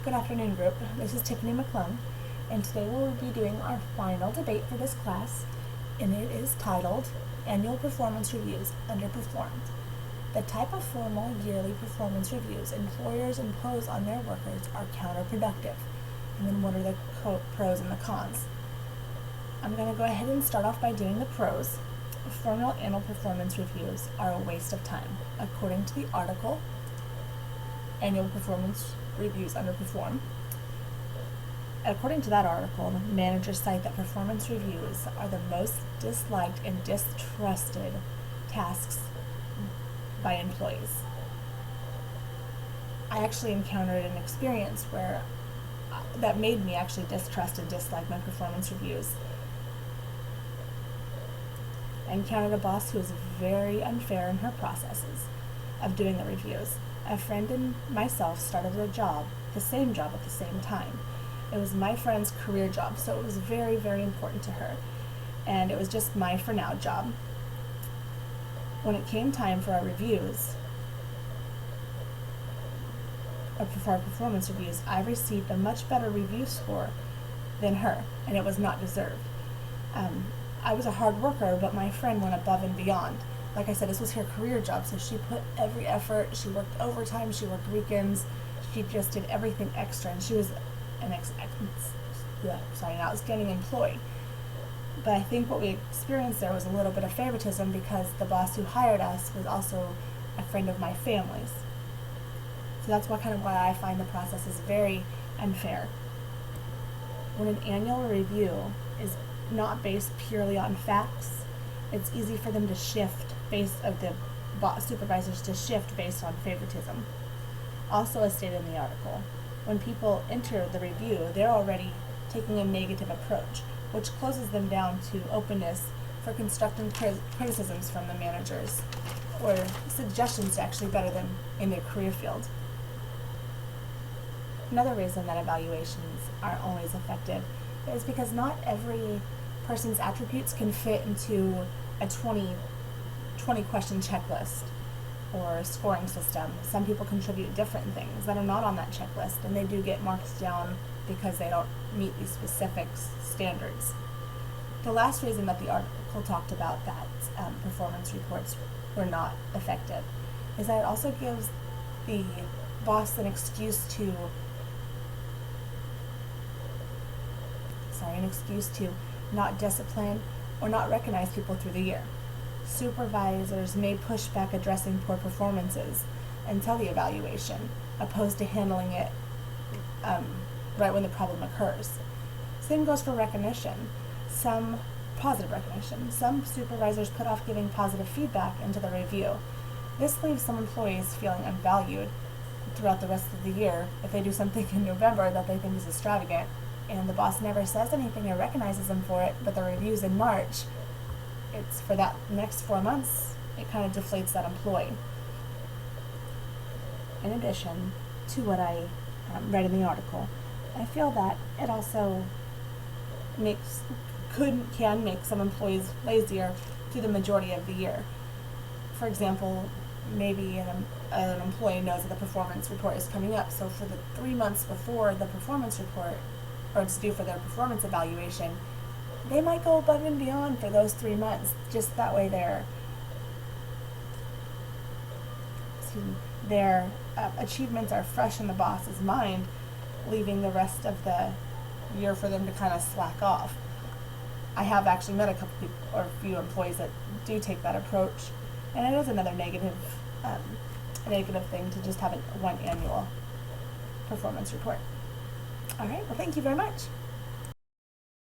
Good afternoon, group. This is Tiffany McClung, and today we'll be doing our final debate for this class, and it is titled Annual Performance Reviews Underperformed. The type of formal yearly performance reviews employers impose on their workers are counterproductive. And then what are the pros and the cons? I'm going to go ahead and start off by doing the pros. Formal annual performance reviews are a waste of time. According to the article, Annual Performance Reviews Underperform. According to that article, managers cite that performance reviews are the most disliked and distrusted tasks by employees. I actually encountered an experience where that made me actually distrust and dislike my performance reviews. I encountered a boss who was very unfair in her processes of doing the reviews. A friend and myself started a job, the same job at the same time. It was my friend's career job, so it was very, very important to her. And it was just my for now job. When it came time for our reviews, or for our performance reviews, I received a much better review score than her, and it was not deserved. I was a hard worker, but my friend went above and beyond. Like I said, this was her career job, so she put every effort. She worked overtime, she worked weekends, she just did everything extra, and she was an outstanding employee. But I think what we experienced there was a little bit of favoritism because the boss who hired us was also a friend of my family's. So that's why I find the process is very unfair. When an annual review is not based purely on facts, it's easy for them to shift supervisors to shift based on favoritism. Also, as stated in the article, when people enter the review, they're already taking a negative approach, which closes them down to openness for constructive criticisms from the managers or suggestions to actually better them in their career field. Another reason that evaluations aren't always effective is because not every person's attributes can fit into a 20 question checklist or a scoring system. Some people contribute different things that are not on that checklist, and they do get marked down because they don't meet these specific standards. The last reason that the article talked about that performance reports were not effective is that it also gives the boss an excuse to not discipline or not recognize people through the year. Supervisors may push back addressing poor performances until the evaluation, opposed to handling it right when the problem occurs. Same goes for recognition. Some positive recognition. Some supervisors put off giving positive feedback into the review. This leaves some employees feeling unvalued throughout the rest of the year if they do something in November that they think is extravagant, and the boss never says anything or recognizes them for it, but the review's in March. It's for that next 4 months, it kind of deflates that employee. In addition to what I read in the article, I feel that it also can make some employees lazier through the majority of the year. For example, maybe an employee knows that the performance report is coming up, so for the 3 months before the performance report, or it's due for their performance evaluation, they might go above and beyond for those 3 months. Just that way their achievements are fresh in the boss's mind, leaving the rest of the year for them to kind of slack off. I have actually met a few employees that do take that approach, and it is another negative thing to just have one annual performance report. All right, well, thank you very much.